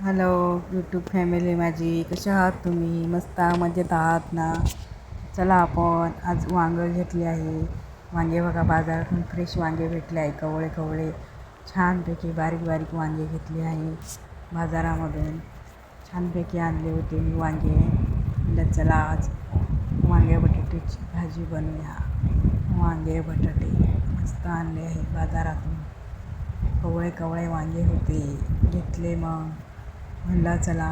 Hello YouTube family माझी, कशा आहात तुम्ही? मस्त मजेत आहात ना? चला आपण आज वांगं घेतले आहे. वांगे बघा, बाजारातून फ्रेश वांगे भेटले आहे. कवळे कवळे छानपैकी बारीक बारीक वांगे घेतले आहे बाजारामधून. छानपैकी आणले होते मी वांगे. म्हटलं चला आज वांगे बटाट्याची भाजी बनवूया. वांगे बटाटे मस्त आणले आहे बाजारातून. कवळे कवळे वांगे होते, घेतले. मग म्हणलं चला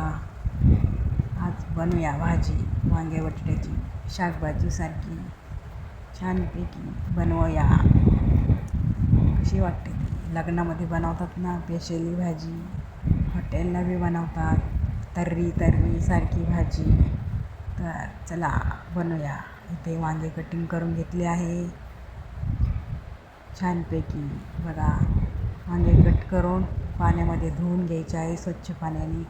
आज बनवूया भाजी वांगे बटाट्याची, शाकभाजीसारखी छानपैकी बनवूया. कशी वाटते ती? लग्नामध्ये बनवतात ना स्पेशली भाजी, हॉटेलला बी बनवतात तर्री तर्री सारखी भाजी. तर चला बनवूया. इथे वांगे कटिंग करून घेतले आहे छानपैकी. बघा, वांगे कट करून पाण्यामध्ये धुवून घ्यायचे आहे स्वच्छ पाण्याने.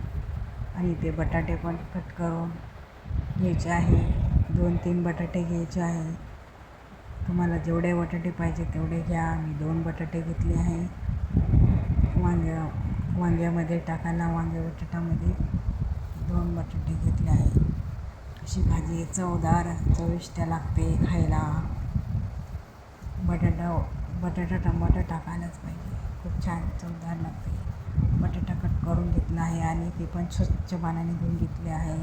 आणि ते बटाटे पण कट करून घ्यायचे आहे. 2-3 बटाटे घ्यायचे आहे. तुम्हाला जेवढे बटाटे पाहिजे तेवढे घ्या. मी 2 बटाटे घेतले आहे. वांग्यामध्ये टाकायला, वांगे बटाट्यामध्ये 2 बटाटे घेतले आहे. अशी भाजी चवदार चविष्ट लागते खायला. बटाटा टमाटर टाकायलाच पाहिजे, खूप छान चवदार लागते. बटाटा कट करून घेतला आहे आणि ते पण स्वच्छ पाण्याने धुवून घेतले आहे.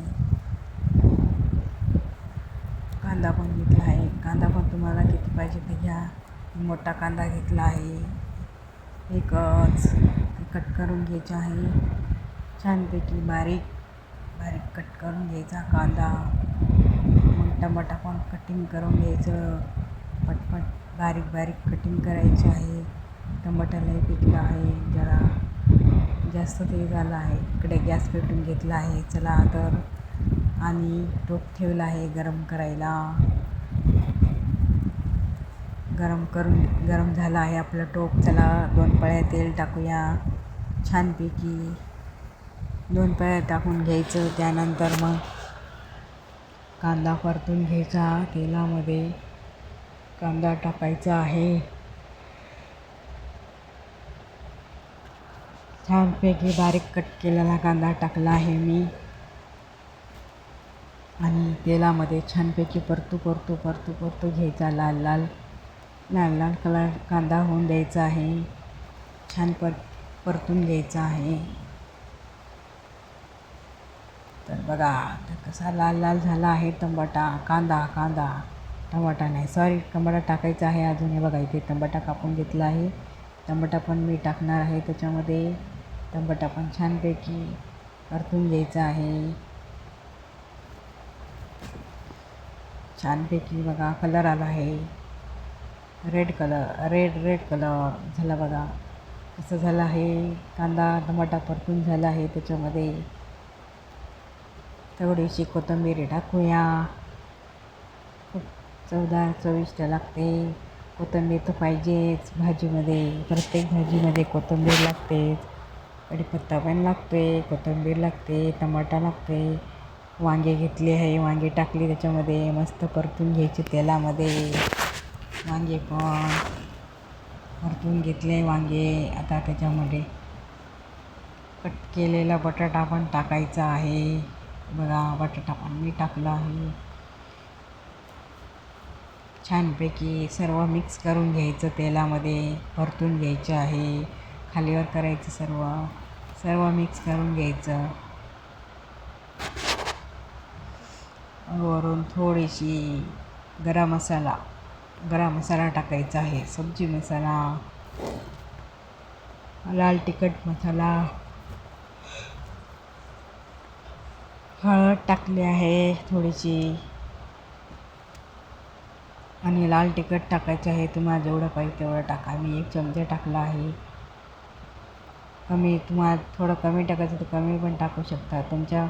कांदा पण घेतला आहे. कांदा पण तुम्हाला किती पाहिजे ते घ्या. मोठा कांदा घेतला आहे एकच. कट करून घ्यायचा आहे छानपैकी, बारीक बारीक कट करून घ्यायचा कांदा. मग टमाटा पण कटिंग करून घ्यायचं पटपट, बारीक बारीक कटिंग करायची आहे. टमाट्यालाही पिकला आहे, जरा जास्त ते झालं आहे. इकडे गॅस पेटून घेतला आहे. चला तर, आणि टोप ठेवला आहे गरम करायला. गरम झाला आहे आपला टोप. चला 2 पळ्या तेल टाकूया छानपैकी. 2 पळ्या टाकून घ्यायचं. त्यानंतर मग कांदा परतून घ्यायचा तेलामध्ये. कांदा टाकायचा आहे छानपैकी. बारीक कट केलेला कांदा टाकला आहे मी आणि तेलामध्ये छानपैकी परतू घ्यायचा. लाल लाल कलर कांदा होऊन द्यायचा आहे. छान परतून घ्यायचा आहे. तर बघा कसा लाल लाल झाला आहे टमाटा नाही, सॉरी, टमाटा टाकायचा आहे अजून. हे बघा, इथे टमाटा कापून घेतला आहे. टमाटा पण मी टाकणार आहे त्याच्यामध्ये. टमाटा पण छानपैकी परतून घ्यायचा आहे छानपैकी. बघा कलर आला आहे, रेड कलर झाला. बघा कसं झालं आहे. कांदा टमाटा परतून झाला आहे. त्याच्यामध्ये थोडीशी कोथिंबीर टाकूया. खूप चवदार चविष्ट लागते. कोथिंबीर तर पाहिजेच भाजीमध्ये, प्रत्येक भाजीमध्ये कोथिंबीर लागतेच. कढीपत्ता पण लागते, कोथिंबीर लागते, टमाटा लागते. वांगे घेतले आहे, वांगे टाकले त्याच्यामध्ये. मस्त परतून घ्यायचे तेलामध्ये. वांगे पण परतून घेतले. वांगे आता त्याच्यामध्ये कट केलेला बटाटा पण टाकायचा आहे. बघा, बटाटा पण मी टाकला आहे. छानपैकी सर्व मिक्स करून घ्यायचं तेलामध्ये. परतून घ्यायचं आहे, खालीवर करायचं. सर्व मिक्स करून घ्यायचं. वरून थोडीशी गरम मसाला टाकायचा आहे. सब्जी मसाला, लाल तिखट मसाला, हळद टाकली आहे थोडीशी, आणि लाल तिखट टाकायचं आहे. तुम्हाला जेवढं पाहिजे तेवढं टाका. मी 1 चमचा टाकला आहे. तुम्हाला थोडं कमी टाकायचं तर कमी पण टाकू शकता. तुमच्या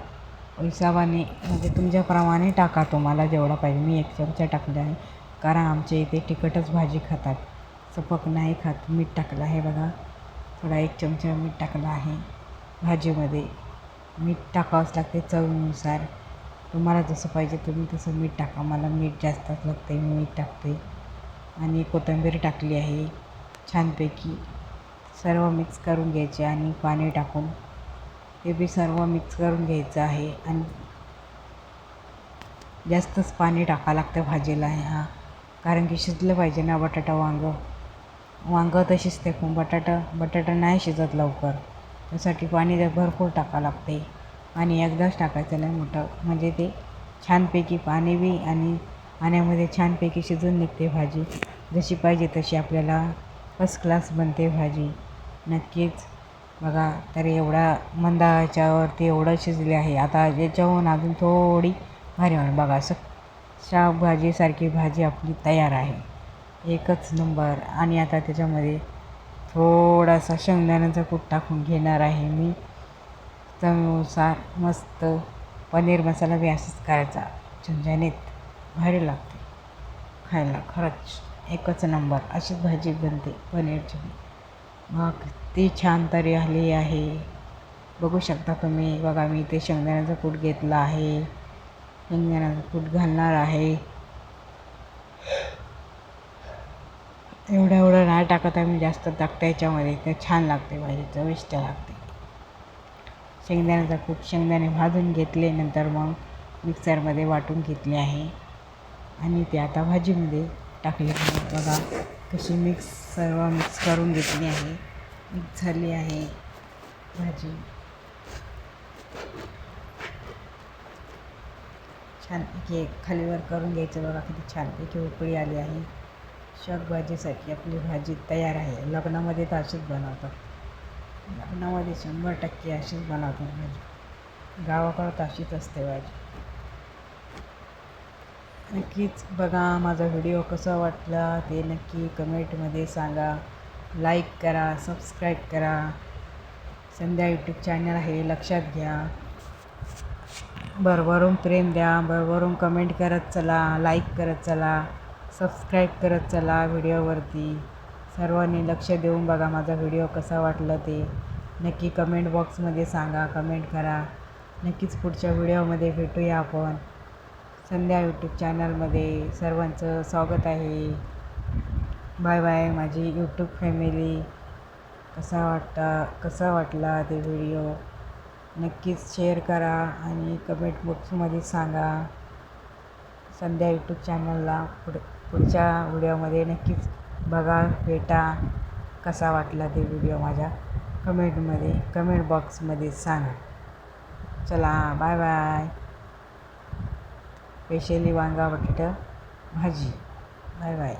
हिशोबाने, म्हणजे तुमच्याप्रमाणे टाका, तुम्हाला जेवढं पाहिजे. मी 1 चमचा टाकला आहे, कारण आमच्या इथे तिखटच भाजी खातात, सपक नाही खात. मीठ टाकलं आहे बघा, थोडा 1 चमचा मीठ टाकलं आहे. भाजीमध्ये मीठ टाकावंच लागते चवीनुसार. तुम्हाला जसं पाहिजे तुम्ही तसं मीठ टाका. मला मीठ जास्तच लागते, मी मीठ टाकते. आणि कोथिंबीर टाकली आहे छानपैकी. सर्व मिक्स करून घ्यायचे आणि पाणी टाकून ते बी सर्व मिक्स करून घ्यायचं आहे. आणि जास्तच पाणी टाकावं लागतं भाजीला ह्या, कारण की शिजलं पाहिजे ना बटाटा वांगं तर शिजते पण बटाटा नाही शिजत लवकर. त्यासाठी पाणी भरपूर टाकावं लागते. पाणी एकदाच टाकायचं नाही मोठं, म्हणजे ते छानपैकी पाणी बी आणि पाण्यामध्ये छानपैकी शिजून निघते भाजी. जशी पाहिजे तशी आपल्याला फर्स्ट क्लास बनते भाजी. नक्कीच बघा. तर एवढा मंदा ह्याच्यावरती एवढं शिजले आहे. आता याच्याहून अजून थोडी भारी होणार बघा. असं शाकभाजीसारखी भाजी आपली तयार आहे. एकच नंबर. आणि आता त्याच्यामध्ये थोडासा शेंगदाण्याचा कूट टाकून घेणार आहे मी. चवीनुसार मस्त. पनीर मसाला बी असंच करायचा, झणझणीत भारी लागते खायला. खरंच एकच नंबर. अशीच भाजी बनते पनीरची. मग ती छान तरी आली आहे. बघू शकता तुम्ही. बघा मी इथे शेंगदाण्याचा कूट घेतला आहे. शेंगदाण्याचा कूट घालणार आहे. एवढं नाही टाकत आहे मी, जास्त टाकते याच्यामध्ये. तर छान लागते भाजी, चविष्ट लागते. शेंगदाण्याचा कूट शेंगदाणे भाजून घेतले, नंतर मग मिक्सरमध्ये वाटून घेतले आहे आणि ते आता भाजीमध्ये टाकले. बघा कशी सर्व मिक्स करून घेतली आहे. मिक्स झाली आहे भाजी. छानपैकी खालीवर करून घ्यायचं. बघा किती छानपैकी उकळी आली आहे. शाकभाजीसाठी आपली भाजी तयार आहे. लग्नामध्ये तर अशीच बनवतात. लग्नामध्ये 100% अशीच बनवतात भाजी. गावाकडं तर अशीच असते भाजी. नक्कीच बघा. माझा व्हिडिओ कसा वाटला ते नक्की कमेंटमध्ये सांगा. लाईक करा, सबस्क्राईब करा. संध्या यूट्यूब चॅनल आहे, लक्षात घ्या. भरभरून प्रेम द्या, भरभरून कमेंट करत चला, लाईक करत चला, सबस्क्राईब करत चला व्हिडिओवरती. सर्वांनी लक्ष देऊन बघा माझा व्हिडिओ कसा वाटला ते नक्की कमेंट बॉक्समध्ये सांगा, कमेंट करा. नक्कीच पुढच्या व्हिडिओमध्ये भेटूया आपण. संध्या यूट्यूब चॅनलमध्ये सर्वांचं स्वागत आहे. बाय बाय माझी यूट्यूब फॅमिली. कसा वाटला ते व्हिडिओ नक्कीच शेअर करा आणि कमेंट बॉक्समध्ये सांगा. संध्या यूट्यूब चॅनलला पुढच्या व्हिडिओमध्ये नक्कीच बघा, भेटा. कसा वाटला ते व्हिडिओ माझ्या कमेंट बॉक्समध्ये सांगा. चला बाय बाय. स्पेशली वांगा बटाटा भाजी. Bye bye.